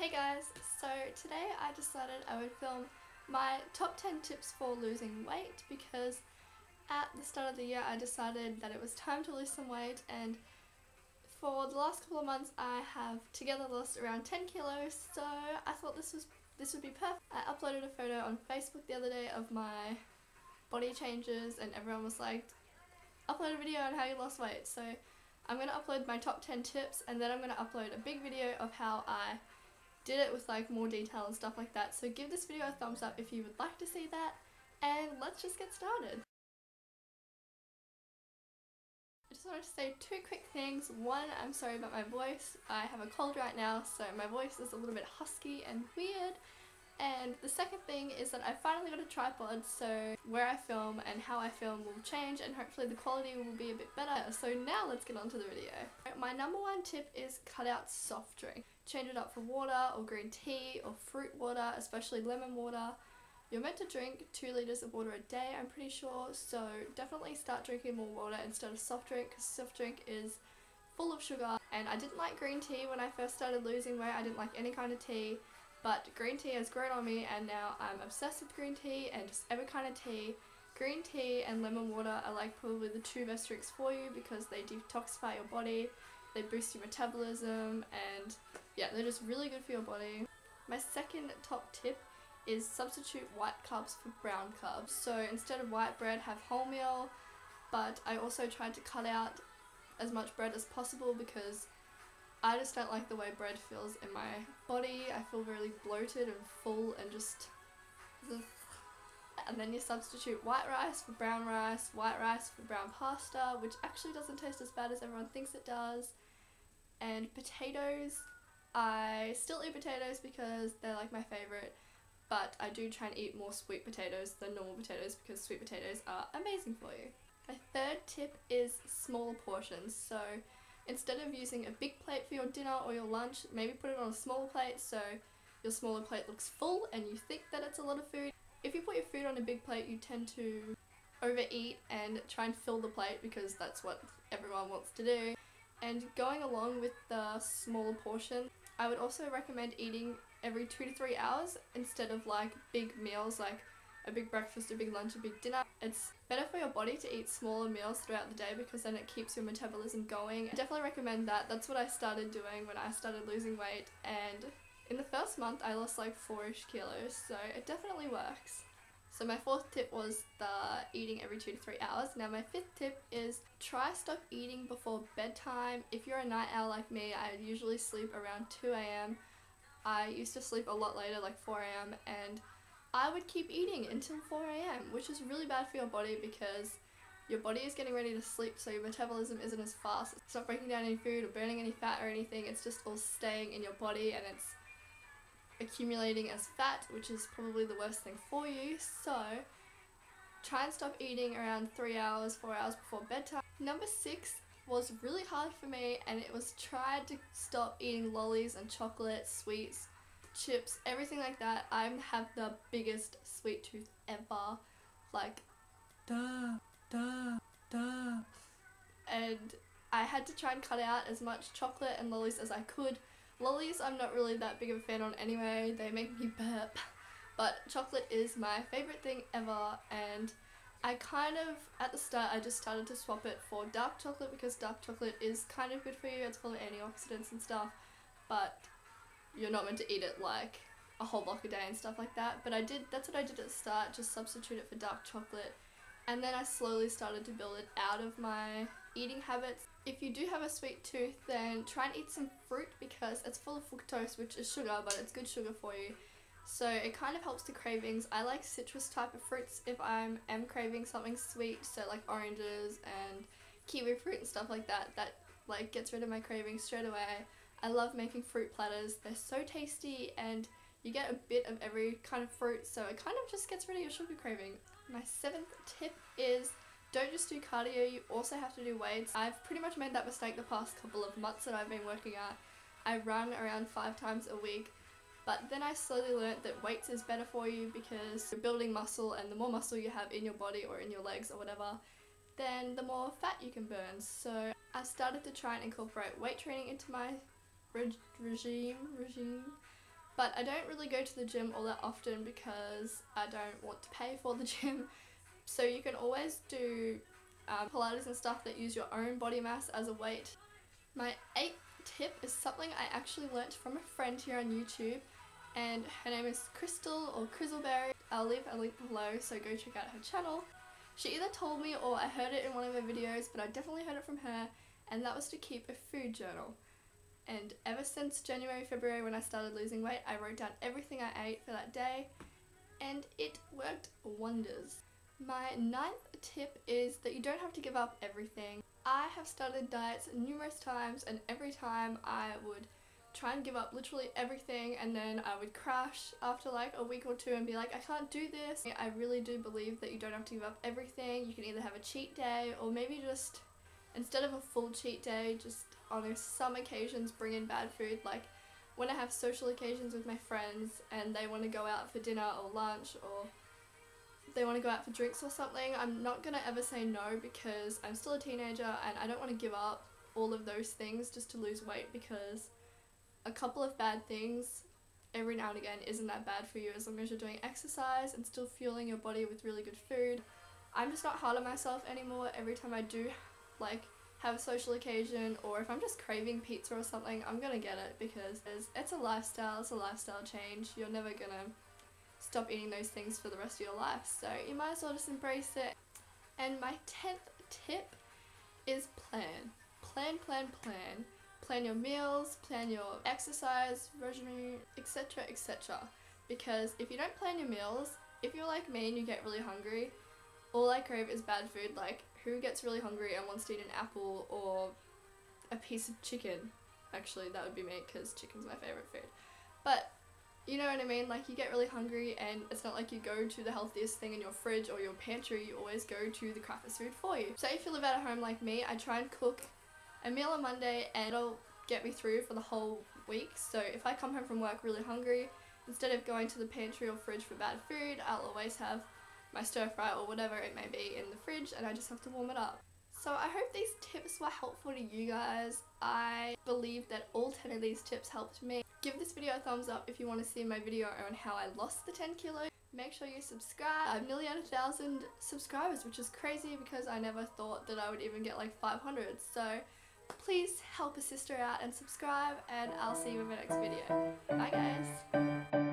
Hey guys, so today I decided I would film my top 10 tips for losing weight because at the start of the year I decided that it was time to lose some weight, and for the last couple of months I have together lost around 10 kilos, so I thought this would be perfect. I uploaded a photo on Facebook the other day of my body changes and everyone was like, upload a video on how you lost weight. So I'm going to upload my top 10 tips, and then I'm going to upload a big video of how I did it with like more detail and stuff like that. So give this video a thumbs up if you would like to see that, and let's just get started. I just wanted to say two quick things. One, I'm sorry about my voice. I have a cold right now, so my voice is a little bit husky and weird. And the second thing is that I finally got a tripod, so where I film and how I film will change, and hopefully the quality will be a bit better. So now let's get on to the video. My number one tip is cut out soft drink. Change it up for water or green tea or fruit water, especially lemon water. You're meant to drink 2 liters of water a day, I'm pretty sure, so definitely start drinking more water instead of soft drink, because soft drink is full of sugar. And I didn't like green tea when I first started losing weight. I didn't like any kind of tea. But green tea has grown on me, and now I'm obsessed with green tea and just every kind of tea. Green tea and lemon water are like probably the two best drinks for you because they detoxify your body, they boost your metabolism, and yeah, they're just really good for your body. My second top tip is substitute white carbs for brown carbs. So instead of white bread, have wholemeal, but I also tried to cut out as much bread as possible because I just don't like the way bread feels in my body. I feel really bloated and full and just ugh. And then you substitute white rice for brown rice, white rice for brown pasta, which actually doesn't taste as bad as everyone thinks it does. And potatoes, I still eat potatoes because they're like my favourite, but I do try and eat more sweet potatoes than normal potatoes because sweet potatoes are amazing for you. My third tip is smaller portions. So instead of using a big plate for your dinner or your lunch, maybe put it on a smaller plate so your smaller plate looks full and you think that it's a lot of food. If you put your food on a big plate, you tend to overeat and try and fill the plate because that's what everyone wants to do. And going along with the smaller portion, I would also recommend eating every 2 to 3 hours instead of like big meals like a big breakfast, a big lunch, a big dinner. It's better for your body to eat smaller meals throughout the day because then it keeps your metabolism going. I definitely recommend that. That's what I started doing when I started losing weight, and in the first month I lost like 4-ish kilos, so it definitely works. So my fourth tip was the eating every 2 to 3 hours. Now my fifth tip is try stop eating before bedtime. If you're a night owl like me, I usually sleep around 2 AM. I used to sleep a lot later, like 4 AM, and I would keep eating until 4 AM, which is really bad for your body because your body is getting ready to sleep, so your metabolism isn't as fast. It's not breaking down any food or burning any fat or anything. It's just all staying in your body and it's accumulating as fat, which is probably the worst thing for you. So try and stop eating around 3 hours, 4 hours before bedtime. Number 6 was really hard for me, and it was try to stop eating lollies and chocolate, sweets, chips, everything like that. I have the biggest sweet tooth ever, like and I had to try and cut out as much chocolate and lollies as I could. Lollies I'm not really that big of a fan on anyway, they make me burp, but chocolate is my favourite thing ever, and I kind of, at the start I just started to swap it for dark chocolate because dark chocolate is kind of good for you. It's full of antioxidants and stuff, but you're not meant to eat it like a whole block a day and stuff like that. But that's what I did at the start, just substitute it for dark chocolate, and then I slowly started to build it out of my eating habits. If you do have a sweet tooth, then try and eat some fruit because it's full of fructose, which is sugar, but it's good sugar for you. So it kind of helps the cravings. I like citrus type of fruits if I am craving something sweet, so like oranges and kiwi fruit and stuff like that. That like gets rid of my cravings straight away. I love making fruit platters. They're so tasty and you get a bit of every kind of fruit, so it kind of just gets rid of your sugar craving. My 7th tip is don't just do cardio, you also have to do weights. I've pretty much made that mistake the past couple of months that I've been working out. I run around 5 times a week, but then I slowly learnt that weights is better for you because you're building muscle, and the more muscle you have in your body or in your legs or whatever, then the more fat you can burn. So I started to try and incorporate weight training into my regime, but I don't really go to the gym all that often because I don't want to pay for the gym. So you can always do Pilates and stuff that use your own body mass as a weight. My 8th tip is something I actually learnt from a friend here on YouTube, and her name is Crystal or Crizzleberry. I'll leave a link below, so go check out her channel. She either told me or I heard it in one of her videos, but I definitely heard it from her, and that was to keep a food journal. And ever since January, February when I started losing weight, I wrote down everything I ate for that day, and it worked wonders. My 9th tip is that you don't have to give up everything. I have started diets numerous times, and every time I would try and give up literally everything, and then I would crash after like a week or two and be like, I can't do this. I really do believe that you don't have to give up everything. You can either have a cheat day, or maybe just instead of a full cheat day, just on some occasions bring in bad food. Like when I have social occasions with my friends and they want to go out for dinner or lunch, or they want to go out for drinks or something, I'm not going to ever say no, because I'm still a teenager and I don't want to give up all of those things just to lose weight, because a couple of bad things every now and again isn't that bad for you as long as you're doing exercise and still fueling your body with really good food. I'm just not hard on myself anymore. Every time I do like have a social occasion, or if I'm just craving pizza or something, I'm gonna get it, because it's a lifestyle change. You're never gonna stop eating those things for the rest of your life, so you might as well just embrace it. And my 10th tip is plan. Plan your meals, plan your exercise regimen, etc, etc. Because if you don't plan your meals, if you're like me and you get really hungry, all I crave is bad food. Like, who gets really hungry and wants to eat an apple or a piece of chicken? Actually, that would be me, because chicken's my favourite food. But you know what I mean, like you get really hungry and it's not like you go to the healthiest thing in your fridge or your pantry, you always go to the crappiest food for you. So if you live at home like me, I try and cook a meal on Monday and it'll get me through for the whole week. So if I come home from work really hungry, instead of going to the pantry or fridge for bad food, I'll always have my stir fry or whatever it may be in the fridge, and I just have to warm it up. So I hope these tips were helpful to you guys. I believe that all 10 of these tips helped me. Give this video a thumbs up if you want to see my video on how I lost the 10 kilos. Make sure you subscribe. I'm nearly at 1,000 subscribers, which is crazy because I never thought that I would even get like 500. So please help a sister out and subscribe, and I'll see you in my next video. Bye guys!